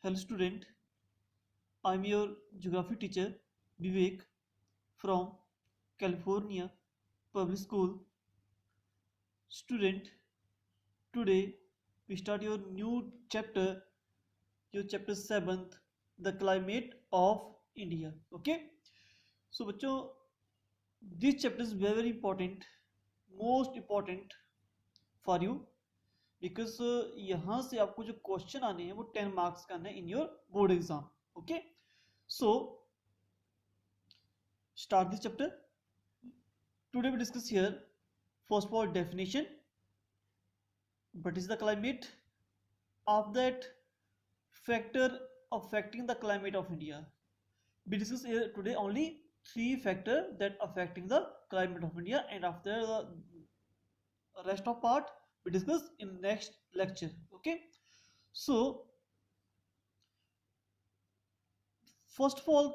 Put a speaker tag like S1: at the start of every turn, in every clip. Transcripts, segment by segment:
S1: Hello student, I am your geography teacher Vivek from California Public School. Student, today we start your new chapter, your chapter 7th, the climate of India. Okay, so बच्चों this chapter is very important, most important for you because यहाँ से आपको जो question आने हैं वो 10 marks का आना है in your board exam. Okay, so start this chapter. Today we discuss here first of all definition, what is the climate, of that factor affecting the climate of India. We discuss here today only 3 factors that affecting the climate of India, and after the rest of part we discuss in next lecture. Okay, so first of all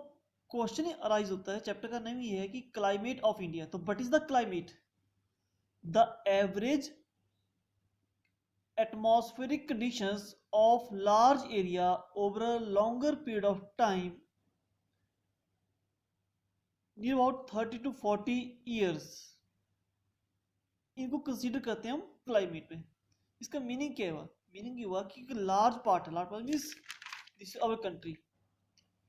S1: question arise होता है, chapter का नाम ये है कि climate of India. तो what is the climate? The average atmospheric conditions of large area over a longer period of time near about 30 to 40 years. इनको consider करते हैं हम क्लाइमेट में. इसका मीनिंग क्या हुआ? मीनिंग ये हुआ कि large part means this is our country,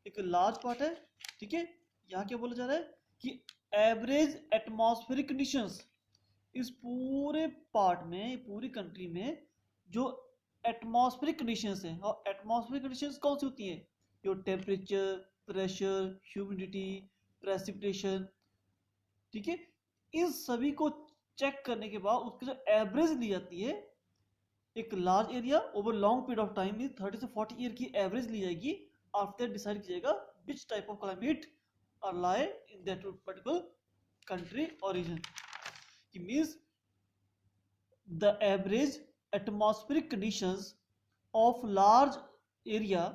S1: एक लार्ज पार्ट है. ठीक है, यहाँ क्या बोला जा रहा है कि एवरेज एटमॉस्फेरिक कंडीशंस, इस पूरे पार्ट में, पूरी कंट्री में जो एटमॉस्फेरिक कंडीशंस हैं, और एटमॉस्फेरिक कंडीशंस कौन सी होती हैं? जो टेम्परेचर, प्रेशर, ह्यूमिडिटी, प्रेसिपिटेशन. ठीक है, इन सभी को चेक करने के बाद उसकी जो एवरेज ली जाती है एक large area over long period of time, 30 से 40 ईयर की एवरेज ली जाएगी. आफ्टर डिसाइड कीजिएगा which type of climate are lie in that particular country or region. It means the average atmospheric conditions of large area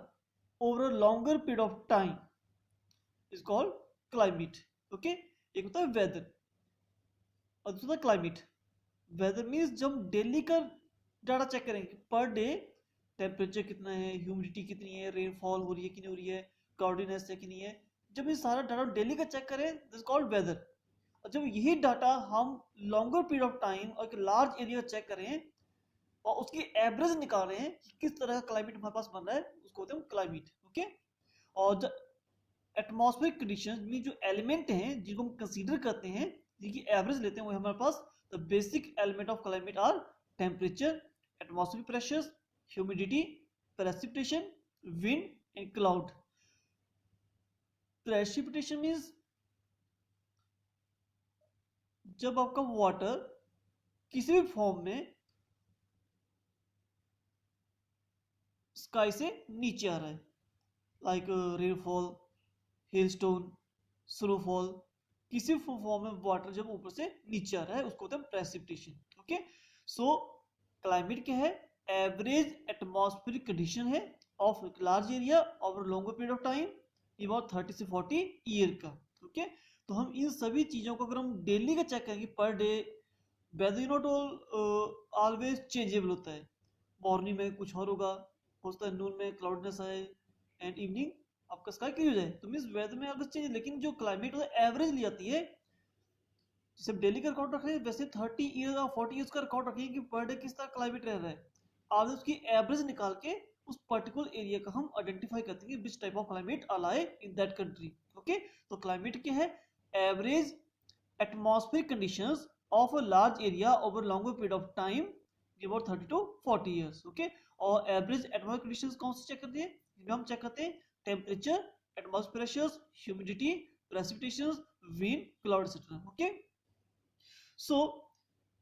S1: over a longer period of time is called climate. Okay, एक होता है weather और दूसरा होता है climate. weather means जब daily का data check करेंगे, पर डे टेम्परेचर कितना है, ह्यूमिडिटी कितनी है, रेनफॉल हो रही है कि नहीं हो रही है, क्लाउडीनेस है कि नहीं है, जब ये सारा डाटा डेली का चेक करें दिस कॉल्ड वेदर. और जब यही डाटा हम लॉन्गर पीरियड ऑफ टाइम और एक लार्ज एरिया चेक करें और उसकी एवरेज निकाल रहे हैं कि किस तरह का क्लाइमेट हमारे पास बन रहा है, उसको होते हैं क्लाइमेट. ओके, और एटमॉस्फेरिक कंडीशंस में जो एलिमेंट हैं जिनको हम कंसीडर करते हैं, जिनकी एवरेज लेते हैं, वो हमारे पास the basic element of climate are temperature, atmospheric pressure, humidity, precipitation, wind and cloud. Precipitation means जब आपका वाटर किसी भी फॉर्म में स्काई से नीचे आ रहा है, लाइक रेनफॉल, हेलस्टोन, स्नोफॉल, किसी फॉर्म में वाटर जब ऊपर से नीचे आ रहा है उसको होता है प्रेसिपिटेशन. ओके, सो क्लाइमेट क्या है? एवरेज एटमॉस्फेरिक कंडीशन है of large area over longer period of time, about 30 से 40 ईयर का. ओके, तो हम इन सभी चीजों को अगर हम डेली का चेक करेंगे, per day whether not always changeable होता है. मॉर्निंग में कुछ और होगा, हो सकता है नून में क्लाउडनेस आए एंड इवनिंग आपका स्काई क्लियर हो जाए. तो मीन्स वेदर में ऑलवेज चेंज, लेकिन जो क्लाइमेट होता है एवरेज ली जाती है. जैसे डेली का रिकॉर्ड रख रहे हैं वैसे 30 ईयर और 40 ईयर्स का रिकॉर्ड रखेंगे कि पर डे किस तरह क्लाइमेट रह रहा है. आज उसकी एवरेज निकाल के उस पर्टिकुलर एरिया का हम आइडेंटिफाई करते हैं विच टाइप ऑफ क्लाइमेट अलाइ इन दैट कंट्री. ओके, तो क्लाइमेट क्या है? Average atmospheric conditions of a large area over longer period of time about 30 to 40 years. Okay, और एवरेज एटमॉस्फेरिक कंडीशंस कौन से चेक करते हैं? जिनमें हम चेक करते हैं temperature, atmospheric pressure, humidity, precipitation, wind, cloud etcetera. Okay, so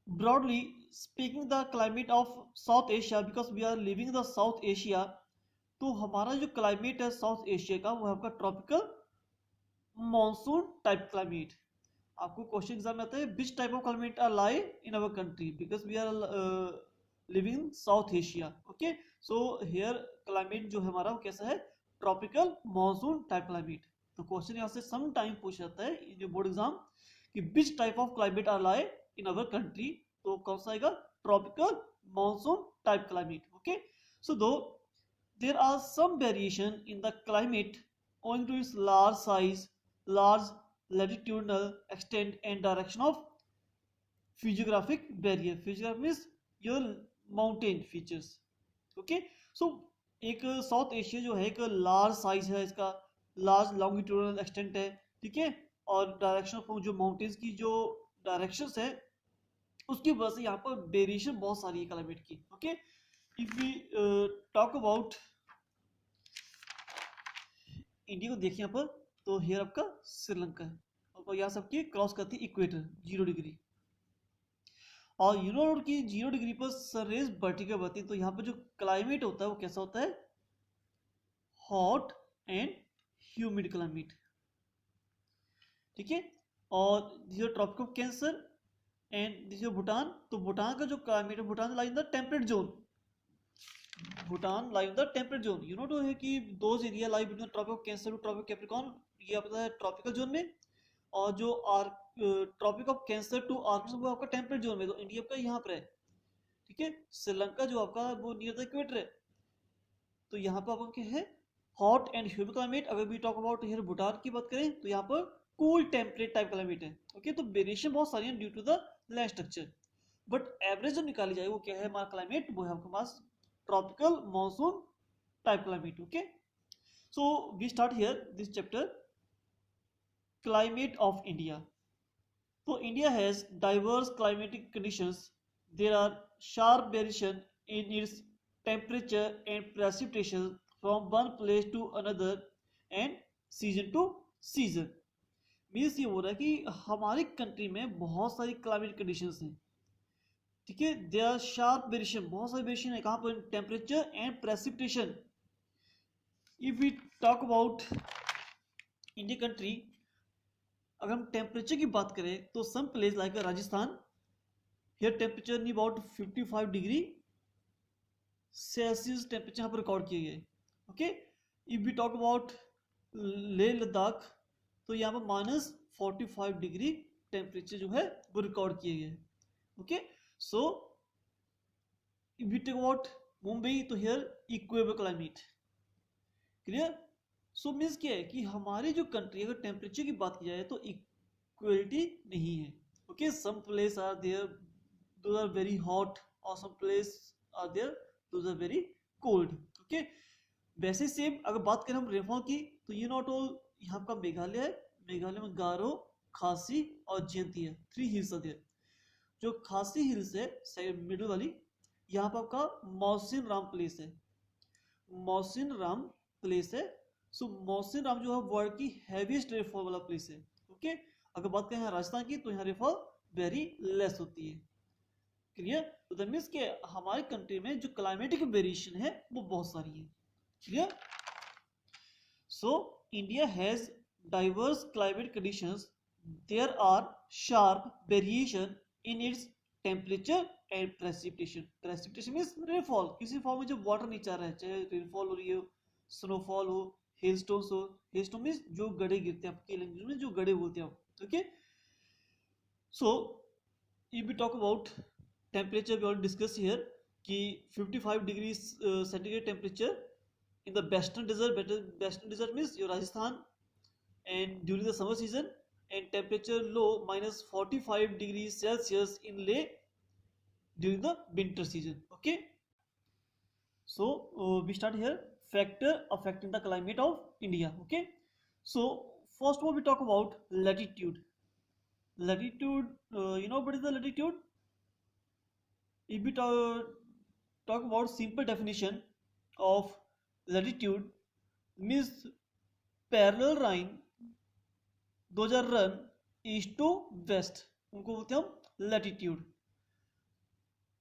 S1: broadly speaking the climate of South Asia, because we are living the South Asia, तो हमारा जो क्लाइमेट है साउथ एशिया का वो है आपका ट्रॉपिकल मॉनसून टाइप क्लाइमेट. आपको question exam में आता है which type of climate are lie in our country, because we are living South Asia. Okay, so here climate जो है हमारा वो कैसा है? Tropical monsoon type climate. तो क्वेश्चन यहाँ से सम टाइम पूछ जाता है इन जो बोर्ड एग्जाम कि which type of climate are lie in our country. तो कौन सा आएगा? Tropical monsoon type climate. Okay, so दो there are some variation in the climate owing to its large size, large latitudinal extent and direction of physiographic barrier. Physiographic means your mountain features. Okay, so एक south Asia जो है एक large size है इसका, large longitudinal extent है, ठीक है, और डायरेक्शन ऑफ जो माउंटेन्स की जो डायरेक्शंस है उसकी वजह से यहाँ पर वेरिएशन बहुत सारी है क्लाइमेट की. Okay, if we talk about India को देखिए यहाँ पर, तो हेयर आपका श्रीलंका है और यहाँ सबकी क्रॉस करती है इक्वेटर 0 डिग्री, और यू नो कि 0 डिग्री पर सनरेज वर्टिकल बढ़ती है, तो यहाँ पर जो क्लाइमेट होता है वो कैसा होता है, हॉट एंड ह्यूमिड क्लाइमेट, ठीक है. और this tropic of Cancer and this Bhutan, तो भूटान का जो क्लाइमेट है, Bhutan lie in the temperate zone, Bhutan lie in the temperate zone. You know तो है कि those area lie between tropic of Cancer to tropic Capricorn, ये आपका है ट्रॉपिकल जोन में, और जो tropic of Cancer to Arctic वो आपका टेम्परेट जोन में, तो इंडिया का यहाँ पर है, ठीक है. श्रीलंका जो आपका वो नियर द इक्वेटर है, तो यहाँ पर आपका क्या है, हॉट एंड ह्यूमिड क्लाइमेट. अगर we talk about here Bhutan की बात करें तो यहाँ पर कूल टेम्परेट टाइप क्लाइमेट है. ओके, तो वेरिएशन बहुत सारी है due to the land structure, but average जो निकाली जाए वो क्या है हमारा क्लाइमेट, वो है आपके पास tropical monsoon type climate. Okay, so we start here this chapter, climate of India. So India has diverse climatic conditions. There are sharp variation in its temperature and precipitation from one place to another and season to season. Means ये हो रहा है कि हमारी country में बहुत सारी climate conditions हैं, ठीक है. देयर आर शार्प वेरिएशन, बहुत सारी वेरिएशन है कहाँ पर, temperature and precipitation. If we talk about India country, अगर हम टेम्परेचर की बात करें तो some place like Rajasthan, here temperature near about 55 degree Celsius temperature यहाँ पर रिकॉर्ड किए गए. Okay, if we talk about Leh Ladakh, तो यहाँ पर -45 डिग्री टेम्परेचर जो है वो रिकॉर्ड किए गए. Okay, so if we talk about Mumbai, तो here equable climate. Clear. So means क्या है कि हमारी जो कंट्री अगर टेम्परेचर की बात की जाए तो इक्वलिटी नहीं है. Okay, some place are there those are very hot और some place are there those are very cold. Okay, वैसे सेम अगर बात करें हम रेनफॉल की, तो ये नॉट ऑल, यहाँ का मेघालय है, मेघालय में गारो, खासी और जयंती है, 3 हिल्स आर देयर. जो खासी हिल्स है मिडल वाली, यहाँ पर आपका मौसिन राम प्लेस है, मौसिन राम प्लेस है. सो मौसिन राम जो है वर्ल्ड की हैवीएस्ट रेनफॉल वाला प्लेस है. ओके, अगर बात करें राजस्थान की, तो यहाँ रेनफॉल वेरी लेस होती है. क्लियर. तो दैट मींस कि हमारी कंट्री में जो क्लाइमेटिक वेरिएशन है वो बहुत सारी है. Clear. So India has diverse climate conditions. There are sharp variation in its temperature and precipitation. Precipitation means rainfall, किसी फॉर्म में जो वाटर नीचे आ रहा है, चाहे रेनफॉल हो रही हो, स्नोफॉल हो, हेलस्टोन्स हो. हेलस्टोन मींस जो गड़े गिरते हैं, आपकी लैंग्वेज में जो गड़े बोलते हैं आप. Okay, so if we talk about temperature, we already discuss here कि 55 degree centigrade temperature in the western desert. Western desert means your Rajasthan, and during the summer season, and temperature low -45 degree Celsius in Leh during the winter season. Okay, so we start here, factor affecting the climate of India. Okay, so first of all we talk about latitude. Latitude, you know what is the latitude? If we talk about simple definition of latitude, means parallel line those are run east to west, उनको बोलते हैं हम latitude.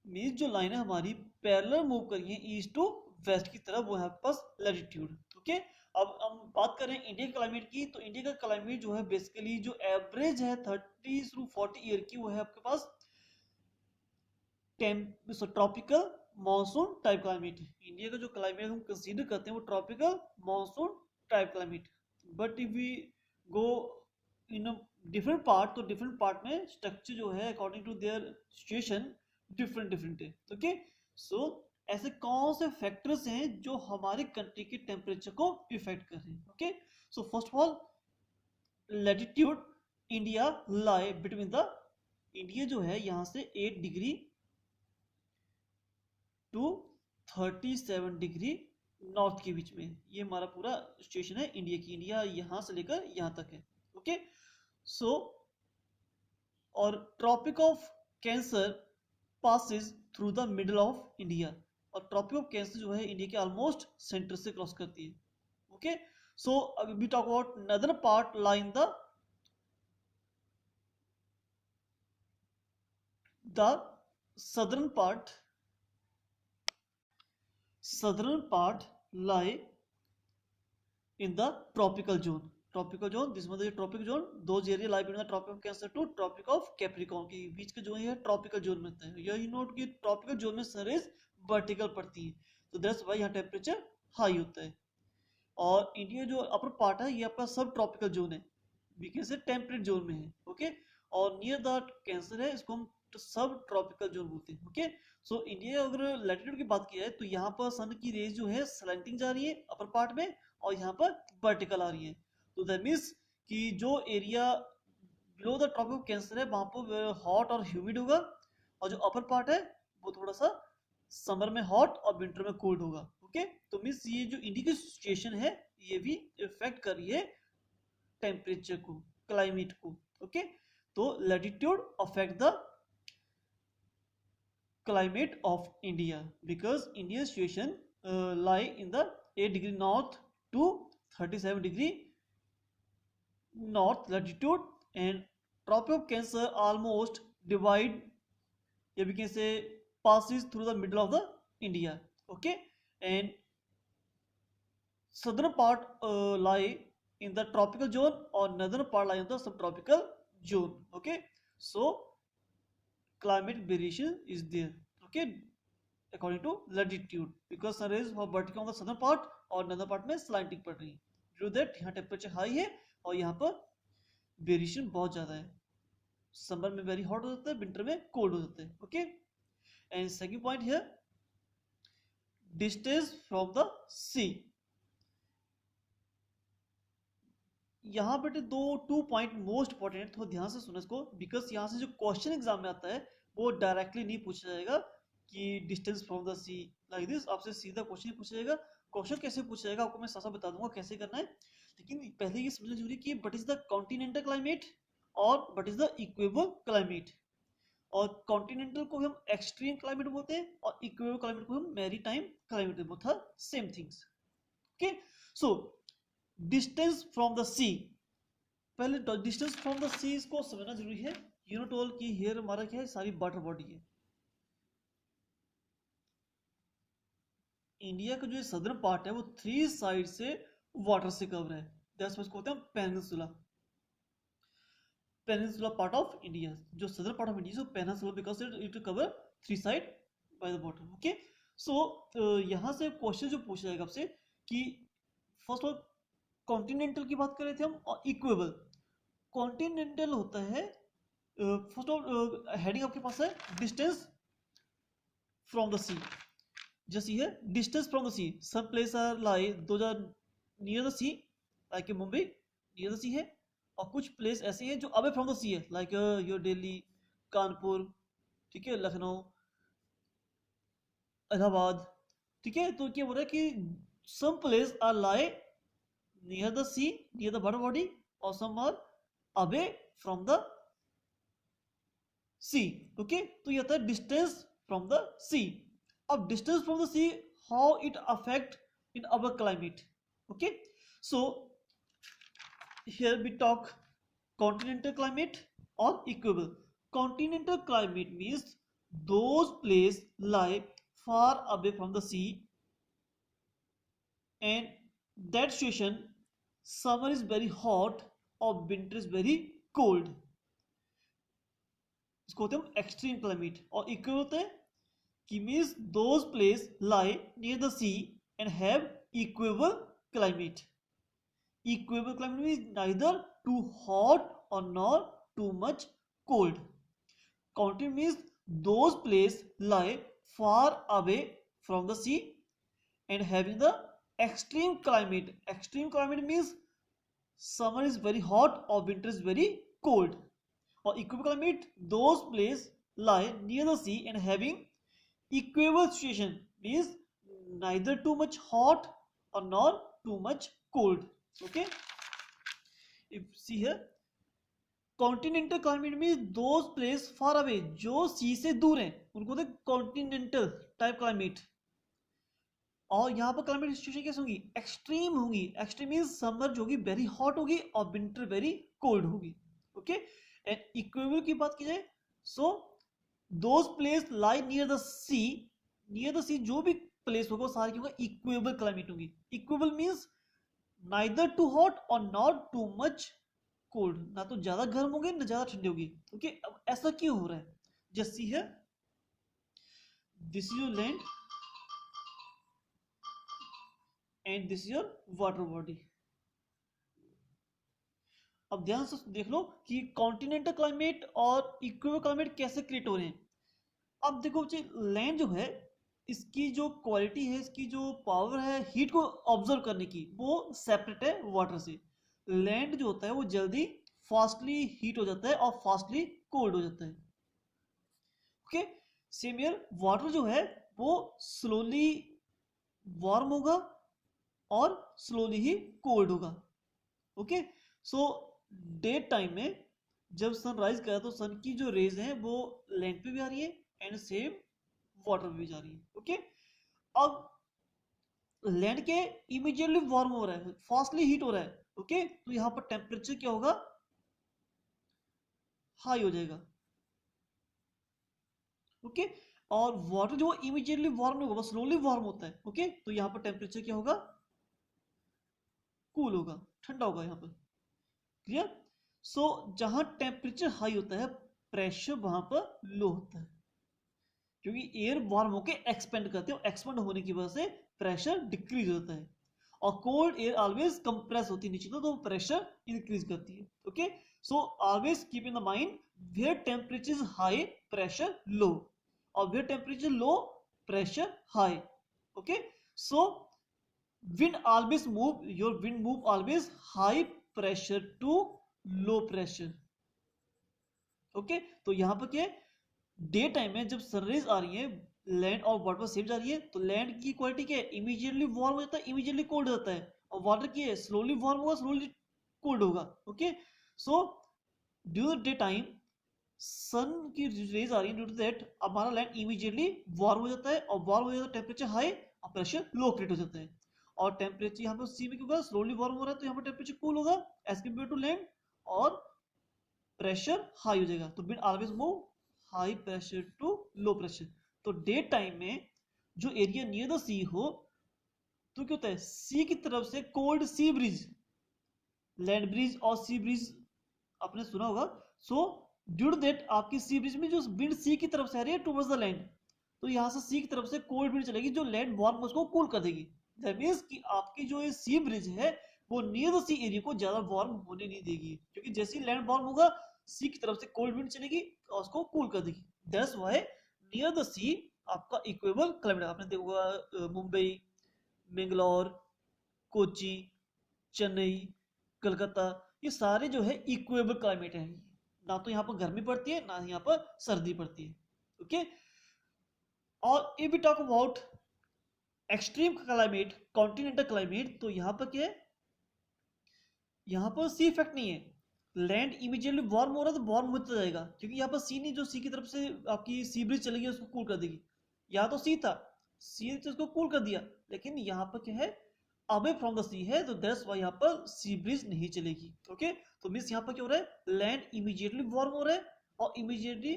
S1: Means जो line है हमारी parallel move करिए east to waste की तरफ, वो है पास लैटिट्यूड. ओके, अब हम बात करें इंडिया के क्लाइमेट की, तो इंडिया का क्लाइमेट जो है बेसिकली जो एवरेज है 30 से 40 ईयर की, वो है आपके पास tropical monsoon type climate. India का जो क्लाइमेट हम कंसीडर करते हैं वो tropical monsoon type climate. But if we go in different part, तो डिफरेंट पार्ट में स्ट्रक्चर जो है according to their situation different है. ओके, सो ऐसे कौन से फैक्टर्स हैं जो हमारे कंट्री के टेम्परेचर को इफेक्ट कर रहे हैं. Okay, so first of all latitude, India lie between the, India जो है यहाँ से 8 डिग्री टू 37 डिग्री नॉर्थ के बीच में, ये हमारा पूरा सिचुएशन है इंडिया की. इंडिया यहाँ से लेकर यहाँ तक है. ओके, सो और tropic of cancer passes through the middle of India, और ट्रॉपिक ऑफ कैंसर जो है इंडिया के ऑलमोस्ट सेंटर से क्रॉस करती है. Okay, so we talk about northern part lie in the southern part lie in the tropical zone. Tropical zone, this is the tropical zone. Those area lie between the tropic of Cancer to tropic of Capricorn के बीच का जो है tropical zone में होता है. यही note कि tropical zone में sun rays vertical पड़ती है, तो that's why यहाँ टेम्परेचर हाई होता है. और इंडिया जो अपर पार्ट है ये आपका सब ट्रॉपिकल जोन है, we can say temperate zone में है. ओके, और नियर द कैंसर है, इसको हम सब ट्रॉपिकल जोन बोलते हैं. ओके, सो इंडिया अगर लैटिट्यूड की बात की है तो यहाँ पर सन की रेज जो है स्लैंटिंग जा रही है अपर पार्ट में, और यहाँ पर वर्टिकल आ रही है. तो दैट मीन्स कि जो area below the tropic of cancer है वहां पर हॉट और ह्यूमिड होगा, और जो अपर पार्ट है वो थोड़ा सा समर में हॉट और विंटर में कोल्ड होगा. ओके, तो मीन्स ये जो इंडिया की सिचुएशन है ये भी इफेक्ट कर रही है टेम्परेचर को, क्लाइमेट को. ओके, तो latitude affect the climate of India because India's situation lie in the 8 degree north to 37 degree north latitude, and tropic of Cancer almost divide, yeah, we can say passes through the middle of the India. Okay, and southern part lie in the tropical zone, or northern part lie in the subtropical zone. Okay, so climate variation is there. Okay, according to latitude, because sun rays are vertical on the southern part और northern part में slanting पड़ रही है. Due to that यहाँ temperature high है और यहाँ पर वेरिएशन बहुत ज़्यादा है. समर में वेरी हॉट हो जाता है, विंटर में कोल्ड हो जाता है. Okay, and second point here, distance from the sea. यहाँ पे टू पॉइंट मोस्ट इंपॉर्टेंट, थोड़ा ध्यान से सुनो इसको, बिकॉज यहाँ से जो क्वेश्चन एग्जाम में आता है वो डायरेक्टली नहीं पूछा जाएगा कि distance from the sea like this, आपसे सीधा क्वेश्चन ही पूछा जाएगा. क्वेश्चन कैसे पूछा जाएगा आपको मैं साथ बता दूंगा कैसे करना है, लेकिन पहले ये समझना जरूरी कि what is the continental climate और what is the equable climate. और कॉन्टिनेंटल को हम एक्सट्रीम क्लाइमेट बोलते हैं और इक्वेबल क्लाइमेट को हम मैरीटाइम क्लाइमेट बोलते हैं, same things. Okay, so distance from the sea, पहले डिस्टेंस फ्रॉम द सी इसको समझना जरूरी है. यू नो टोल कि हियर हमारा क्या है, सारी वाटर बॉडी है. इंडिया का जो सदर्न पार्ट है वो 3 साइड से वाटर से कवर है, दैट्स व्हाई इसको बोलते हैं peninsula. Peninsula part of India, जो southern part of India, peninsula because it cover 3 side by the water. Okay, so यहाँ से क्वेश्चन जो पूछा जाएगा आपसे कि फर्स्ट ऑफ कॉन्टिनेंटल की बात कर रहे थे हम, और इक्वेबल. कॉन्टिनेंटल होता है फर्स्ट ऑफ हेडिंग आपके पास है डिस्टेंस फ्रॉम द सी. जैसे ये distance from the sea, some place are lie दो near the sea, like Mumbai near the sea है, और कुछ प्लेस ऐसे हैं जो अवे फ्रॉम द सी है, लाइक योर दिल्ली, कानपुर, ठीक है, लखनऊ, इलाहाबाद. ठीक है, तो क्या बोल रहा है कि some place are lie near the sea, near the water body, और some are away from the sea. Okay, तो ये होता है डिस्टेंस फ्रॉम द सी. अब distance from the sea, how it affect in our climate. Okay, so here we talk continental climate और equable. Continental climate means those place lie far away from the sea, and that situation summer is very hot और winter is very cold. इसको होते हैं extreme climate. और equal होते हैं कि means those place lie near the sea and have equable climate. Equable climate means neither too hot और nor too much cold. Continental means those place lie far away from the sea and having the extreme climate. Extreme climate means summer is very hot or winter is very cold. Or equable climate, those places lie near the sea and having equable situation means neither too much hot or nor too much cold. Okay, if see here, continental climate mean those place far away, जो सी से दूर हैं उनको तो continental type climate. और यहाँ पर climate situation कैसे होंगी, एक्सट्रीम होंगी. एक्सट्रीम मीन समर जो होगी वेरी हॉट होगी और विंटर वेरी कोल्ड होगी. ओके, एंड इक्वेबल की बात की जाए, so those place lie near the sea. Near the sea जो भी प्लेस होगा सारी की होगा इक्वेबल क्लाइमेट होगी. Equable means neither too hot और नॉट टू मच कोल्ड, ना तो ज्यादा गर्म होगी ना ज्यादा ठंडी होगी. ओके, अब ऐसा क्यों हो रहा है, just see here, this is your land and this is your water body. अब ध्यान से देख लो कि कॉन्टिनेंटल क्लाइमेट और इक्वेबल क्लाइमेट कैसे क्रिएट हो रहे हैं. अब देखो बच्चे, लैंड जो है इसकी जो क्वालिटी है, इसकी जो पावर है हीट को ऑब्जर्व करने की, वो सेपरेट है वाटर से. लैंड जो होता है वो जल्दी फास्टली हीट हो जाता है और फास्टली कोल्ड हो जाता है. ओके, सेम हियर, वाटर जो है वो स्लोली वार्म होगा और स्लोली ही कोल्ड होगा. ओके, सो डे टाइम में जब सनराइज करा तो सन की जो रेज है वो लैंड पे भी आ रही है एंड सेम वाटर पे भी जा रही है. ओके, अब लैंड के इमीडिएटली वार्म हो रहा है, फास्टली हीट हो रहा है. ओके, तो यहां पर टेम्परेचर क्या होगा, हाई हो जाएगा. ओके, और वाटर जो इमीडिएटली वार्म नहीं होगा, स्लोली वार्म होता है. ओके, तो यहां पर टेम्परेचर क्या होगा, कूल होगा, ठंडा होगा यहां पर. क्लियर. सो जहां टेम्परेचर हाई होता है प्रेशर वहां पर लो होता है, क्योंकि एयर वार्म होकर एक्सपेंड करते हैं और एक्सपेंड होने की वजह से प्रेशर डिक्रीज होता है. और कोल्ड एयर ऑलवेज कंप्रेस होती है नीचे, तो प्रेशर इंक्रीज करती है. Okay, so always keep in the mind, where temperature is high pressure low, और where temperature low pressure high. Okay, so wind always move, your wind move always high pressure to low pressure. Okay, तो यहां पर क्या है, day time में जब sunrise आ रही है लैंड और वाटर सेम जा रही है, तो लैंड की क्वालिटी क्या है, इमीडिएटली वार्म हो जाता है, इमीडिएटली कोल्ड हो जाता है. और वाटर की है स्लोली वार्म होगा, स्लोली कोल्ड होगा. Okay, so during day time sun की रेज आ रही है, ड्यू टू दैट हमारा लैंड इमीडिएटली वार्म हो जाता है, और वार्म हो जाता है टेम्परेचर हाई और प्रेशर लो क्रिएट हो जाता है. और टेम्परेचर यहाँ पर सी में क्यों होगा, स्लोली वार्म हो रहा है तो यहाँ पर टेम्परेचर कूल होगा एज कम्पेयर टू लैंड, और प्रेशर हाई हो जाएगा. तो wind always move high pressure to low pressure. तो डे टाइम में जो एरिया नियर द सी हो तो क्या होता है, सी की तरफ से cold sea breeze, land breeze और सी ब्रीज आपने सुना होगा. सो ड्यू टू दैट आपकी सी ब्रीज में जो विंड सी की तरफ से आ रही है टुवर्ड्स द लैंड, तो यहां से सी की तरफ से कोल्ड विंड चलेगी जो लैंड वार्म उसको कूल कर देगी. दैट मींस कि आपकी जो ये सी ब्रिज है वो नियर द सी एरिया को ज्यादा वार्म होने नहीं देगी, क्योंकि जैसे ही लैंड वार्म होगा सी की तरफ से कोल्ड विंड चलेगी और उसको कूल कर देगी. दैट्स व्हाई नियर द सी आपका इक्वेबल क्लाइमेट. आपने देखा मुंबई, बेंगलोर, कोची, चेन्नई, कलकत्ता, ये सारे जो है इक्वेबल क्लाइमेट है. ना तो यहाँ पर गर्मी पड़ती है ना यहाँ पर सर्दी पड़ती है. ओके, और if we talk about extreme climate, continental climate, तो यहां पर क्या है, यहां पर सी इफेक्ट नहीं है. लैंड इमीडिएटली वार्म हो रहा है तो वार्म होता जाएगा, क्योंकि यहाँ पर सी नहीं, जो सी की तरफ से आपकी सी ब्रिज चलेगी उसको कूल कर देगी. यहाँ तो सी था, सी ने तो उसको कूल कर दिया, लेकिन यहाँ पर क्या है, अवे फ्रॉम द सी है, तो दैट्स व्हाई यहाँ पर सी ब्रिज नहीं चलेगी. ओके, तो मींस यहाँ पर क्या हो रहा है, लैंड इमीडिएटली वार्म हो रहा है और इमीडिएटली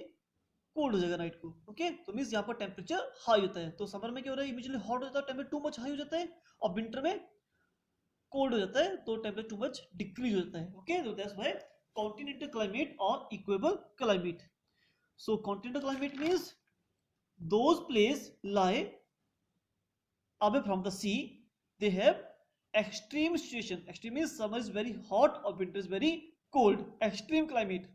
S1: कोल्ड हो जाएगा नाइट को. ओके, तो मींस यहाँ पर टेम्परेचर हाई होता है. तो समर में क्या हो रहा है, इमीडिएटली हॉट हो जाता है, टेम्परेचर टू मच हाई हो जाता है, और विंटर में कोल्ड हो जाता है तो टेम्परेचर टू मच डिक्रीज हो जाता है. ओके, तो दैट्स व्हाई कॉन्टिनेंटल क्लाइमेट और equal climate. So continental climate means those place lie away from the sea, they have extreme situation. Extreme means summer is very hot or winter is very cold, extreme climate.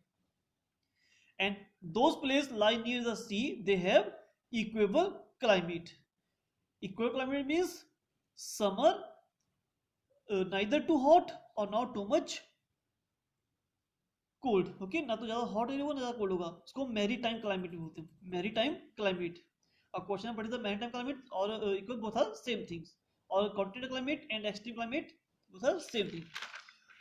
S1: And those places lie near the sea, they have equable climate. Equal climate means summer neither too hot और not too much cold. Okay, ना तो ज्यादा hot होगा ना ज्यादा cold होगा. उसको Mary time climate भी बोलते हैं. Maritime climate. अब क्वेश्चन में पढ़ी मैरी टाइम क्लाइमेट और equal both are same things. और continental climate and extreme climate both are same thing.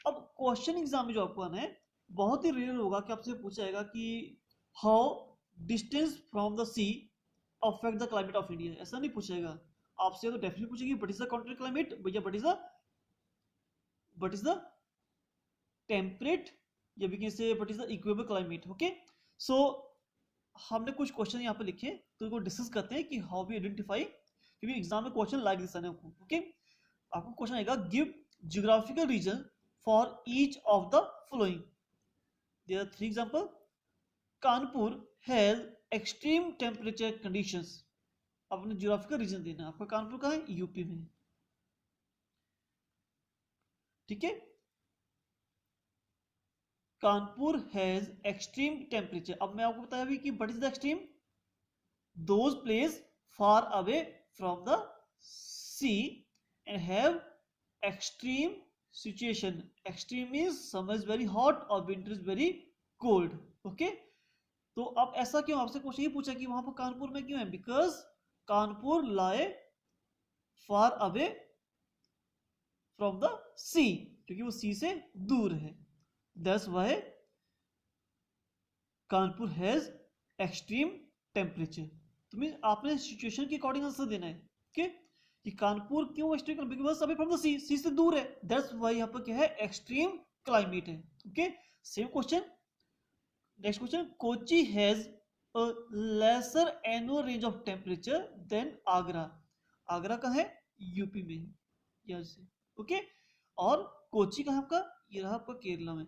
S1: अब क्वेश्चन एग्जाम में जो आपको आना है, बहुत ही रेयर होगा कि आपसे पूछा जाएगा कि how distance from the sea affect the climate of India. ऐसा नहीं पूछेगा आपसे. तो डेफिनेटली पूछेगी what is the continental climate भैया, व्हाट इज द टेम्परेट, या we can say what is the equable climate. Okay, so हमने कुछ क्वेश्चन यहाँ पे लिखे तो इनको डिस्कस करते हैं कि हाउ वी आइडेंटिफाई, क्योंकि एग्जाम में क्वेश्चन लाइक दिस आने को. ओके, आपको क्वेश्चन आएगा give geographical region for each of the following. There are 3 example. Kanpur has extreme temperature conditions. अपने जियोग्राफिकल रीजन देना. आपका कानपुर कहाँ है? यूपी में. ठीक है, कानपुर हैज एक्सट्रीम टेम्परेचर. अब मैं आपको बताया भी कि what is the extreme, those place far away from the sea and have extreme situation. Extreme means summer is very hot और winter is very cold. Okay, तो अब ऐसा क्यों, आपसे क्वेश्चन ये पूछा कि वहां पर कानपुर में क्यों है? Because Kanpur lie far away from the sea, क्योंकि वो सी से दूर है. That's why Kanpur has extreme temperature. तो मीन आपने सिचुएशन के अकॉर्डिंग आंसर देना है. ओके, कि कानपुर क्यों एक्सट्रीम, बिकॉज अभी फ्रॉम द सी से दूर है. दैट्स व्हाई यहाँ पर क्या है? एक्सट्रीम क्लाइमेट है. Okay, same question. Next question. Kochi has a lesser annual range of temperature than Agra. Agra कहाँ है? यूपी में. यहाँ से. ओके, और कोची कहाँ आपका? ये रहा आपका केरला में.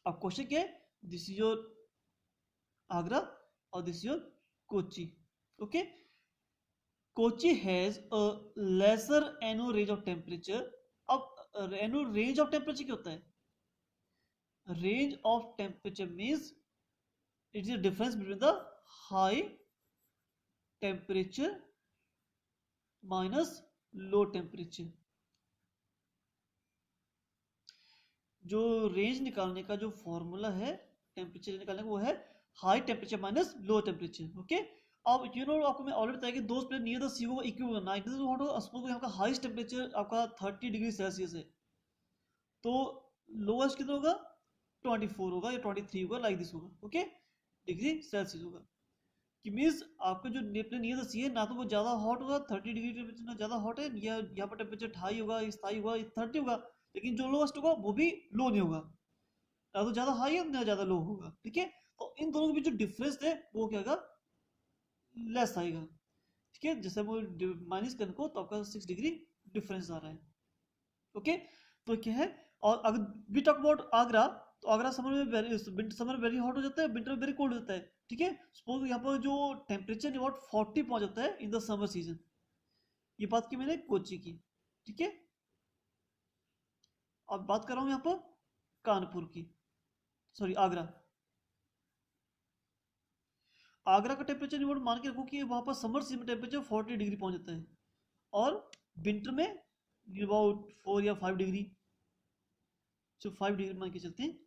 S1: अब क्वेश्चन क्या है? दिस इज योर आगरा और this is your Kochi. Okay, Kochi has a lesser annual range of temperature. अब एनुअल रेंज ऑफ टेम्परेचर क्या होता है? Range of temperature means it is the difference between the high temperature minus low temperature. जो range निकालने का जो formula है temperature निकालने का, वो है high temperature minus low temperature. Okay, अब यू नो आपको मैं ऑलरेडी बताया कि दोस्त प्लेस नियर द सी होगा इक्विवेलेंट. ना इट इज व्हाट होगा, सपोज यहाँ का हाईएस्ट टेम्परेचर आपका 30 डिग्री सेल्सियस है, तो लोएस्ट कितना होगा? 24 होगा या 23 होगा, लाइक दिस होगा. ओके, डिग्री सेल्सियस होगा. कि मीन्स आपका जो नियर द सी है, ना तो वो ज्यादा हॉट होगा 30 डिग्री टेम्परेचर, ना ज्यादा हॉट है, या यहाँ पर टेम्परेचर हाई होगा, स्थाई होगा 30 होगा, लेकिन जो लोएस्ट होगा वो भी लो नहीं होगा. ना तो ज्यादा हाई है ना ज्यादा लो होगा. ठीक है, तो इन दोनों के बीच जो डिफरेंस है वो क्या होगा? लेस आएगा. ठीक है, जैसे वो माइनस करने को तो आपका 6 डिग्री डिफरेंस आ रहा है. ओके, तो क्या है? और अगर वी टॉक अबाउट आगरा, तो आगरा समर में वेरी हॉट हो जाता है, विंटर में वेरी कोल्ड हो जाता है. ठीक है, सपोज यहाँ पर जो टेम्परेचर अबाउट 40 पहुंच जाता है इन द समर सीजन. ये बात की मैंने कोची की. ठीक है, अब बात कर रहा हूं यहाँ पर कानपुर की, सॉरी आगरा. आगरा का टेम्परेचर निवड मान के रखो कि वहां पर समर सीजन में टेम्परेचर 40 डिग्री पहुंच जाता है, और विंटर में अबाउट 4 या 5 डिग्री, जो 5 डिग्री मान के चलते हैं.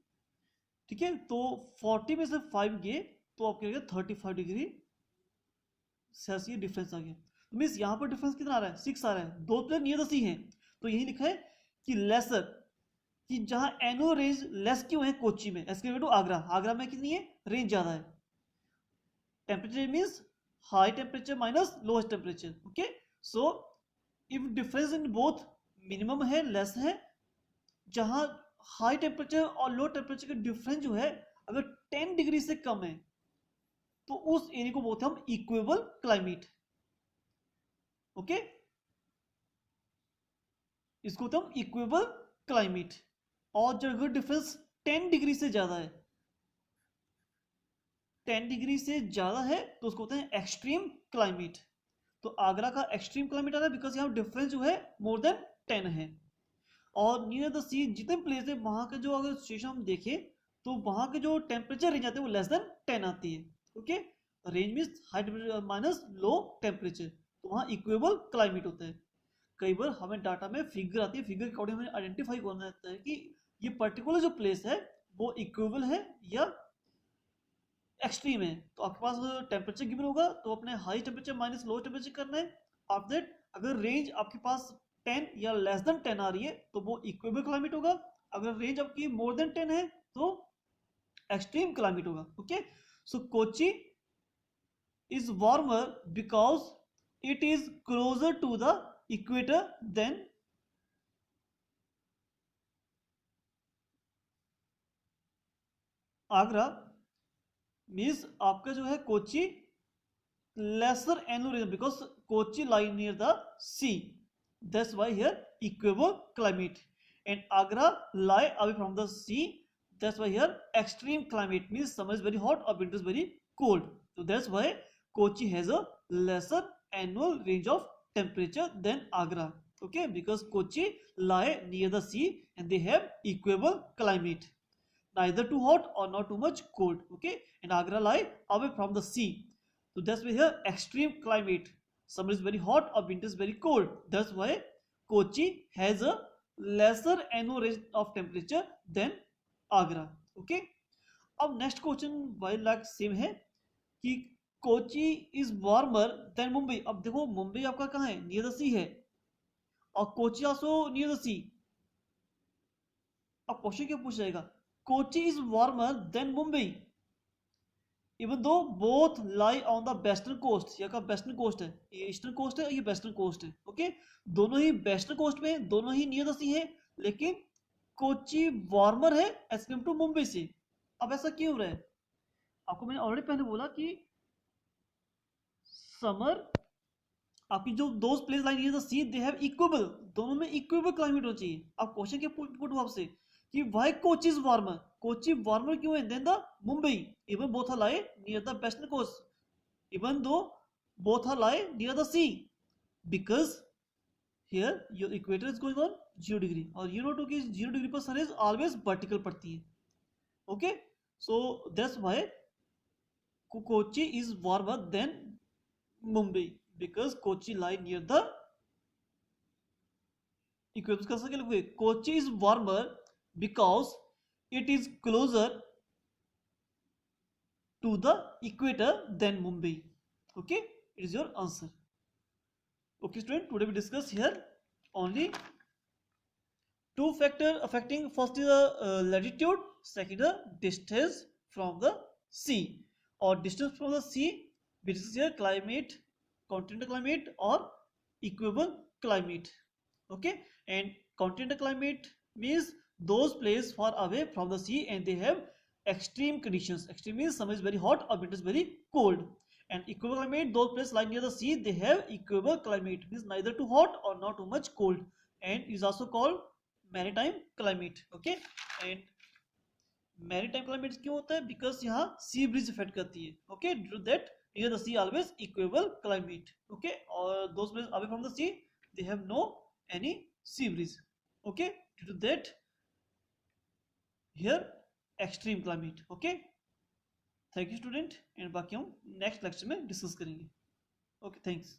S1: ठीक है, तो 40 में से 5 गए तो आपके 35 डिग्री सेल्सियस डिफरेंस आ गया. तो मीन्स यहाँ पर डिफरेंस कितना आ रहा है? 6 आ रहा है. दो प्लेस नियर द सी है, तो यही लिखा है कि लेसर, कि जहां एनुअल रेंज लेस क्यों है कोची में as compare to Agra. Agra में कितनी है? रेंज ज्यादा है. Temperature means high temperature minus lowest temperature. Okay, so if difference in both minimum है, लेस है, जहां हाई टेम्परेचर और लो टेम्परेचर का डिफरेंस जो है अगर 10 डिग्री से कम है, तो उस एरिया को बोलते हैं हम इक्वेबल क्लाइमेट. ओके, इसको बोलते हैं हम इक्वेबल क्लाइमेट. और जो अगर डिफरेंस 10 डिग्री से ज्यादा है, 10 डिग्री से ज्यादा है, तो उसको बोलते हैं एक्सट्रीम क्लाइमेट. तो आगरा का एक्सट्रीम क्लाइमेट आ रहा है बिकॉज यहाँ डिफरेंस जो है मोर देन 10 है. और नियर द सी जितने प्लेस है वहां का जो अगर सिचुएशन हम देखें, तो वहां के जो टेम्परेचर रेंज आते हैं वो लेस देन 10 आती है. Okay, range means high temperature minus low temperature. तो वहाँ इक्वेबल क्लाइमेट होता है। कई बार हमें डाटा में फिगर आती है, फिगर के अकॉर्डिंग हमें आइडेंटिफाई करना रहता है कि ये पर्टिकुलर जो प्लेस है वो इक्वेबल है या एक्सट्रीम है। तो आपके पास टेम्परेचर गिवन होगा तो अपने high temperature minus low temperature करना है। आफ्टर दैट अगर रेंज आपके पास 10 या लेस देन 10 आ रही है तो वो इक्वेबल क्लाइमेट होगा। अगर रेंज आपकी मोर देन 10 है तो एक्सट्रीम क्लाइमेट होगा। Okay, so Kochi is warmer because it is closer to the equator than Agra. Means आपका जो है Kochi lesser annual region because Kochi lie near the sea, that's why here equable climate, and Agra lie away from the sea, that's why here extreme climate means summer is very hot or winter is very cold. So that's why Kochi has a lesser annual range of temperature than Agra. Okay, because Kochi lie near the sea and they have equable climate, neither too hot or not too much cold. Okay, and Agra lie away from the sea, so that's why here extreme climate, summer is very hot or winter is very cold. That's why Kochi has a lesser annual range of temperature than Agra. Okay, अब next question while like same है कि Kochi is warmer than Mumbai. अब देखो मुंबई आपका कहाँ है, near the sea है, और Kochi also near the sea. अब क्वेश्चन क्या पूछ जाएगा, Kochi is warmer than Mumbai even though both lie on the western coast. या का वेस्टर्न कोस्ट है, ये ईस्टर्न कोस्ट है, ये वेस्टर्न कोस्ट है। ओके, दोनों ही वेस्टर्न कोस्ट पे, दोनों ही नियर द सी है, लेकिन कोची वार्मर है एज कम टू मुंबई से। अब ऐसा क्यों हो रहा है, आपको मैंने ऑलरेडी पहले बोला कि समर आपकी जो those place lying near the sea they have equable, दोनों में इक्वेबल क्लाइमेट होना चाहिए। अब क्वेश्चन क्या पुट हुआ आपसे कि why Kochi is warmer, Kochi warmer क्यों है than the Mumbai even both are lie near the western coast even though both are lie near the sea, because here your equator is going on 0 degree और you know too कि 0 degree पर सन is always vertical पड़ती है। Okay, so that's why Kochi is warmer than Mumbai because Kochi lie near the equator। कैसे क्या लिखोगे, Kochi is warmer because it is closer to the equator than Mumbai। Okay, it is your answer। Okay student, today we discuss here only two factor affecting, first is the latitude, second the distance from the sea, or distance from the sea which is here climate, continental climate or equable climate। Okay, and continental climate means those places far away from the sea and they have extreme conditions, extreme means summer is very hot or winter is very cold, and equable climate those places lying near the sea they have equable climate means neither too hot or not too much cold, and is also called maritime climate। Okay, and maritime climate क्यों होता है, because यहाँ सी bridge effect करती है। Okay, due to that near the sea always equable climate। okay, or those places away from the sea they have no any sea breeze। okay, due to that here extreme climate। okay, thank you student, and बाकी हम next lecture में discuss करेंगे। okay, thanks।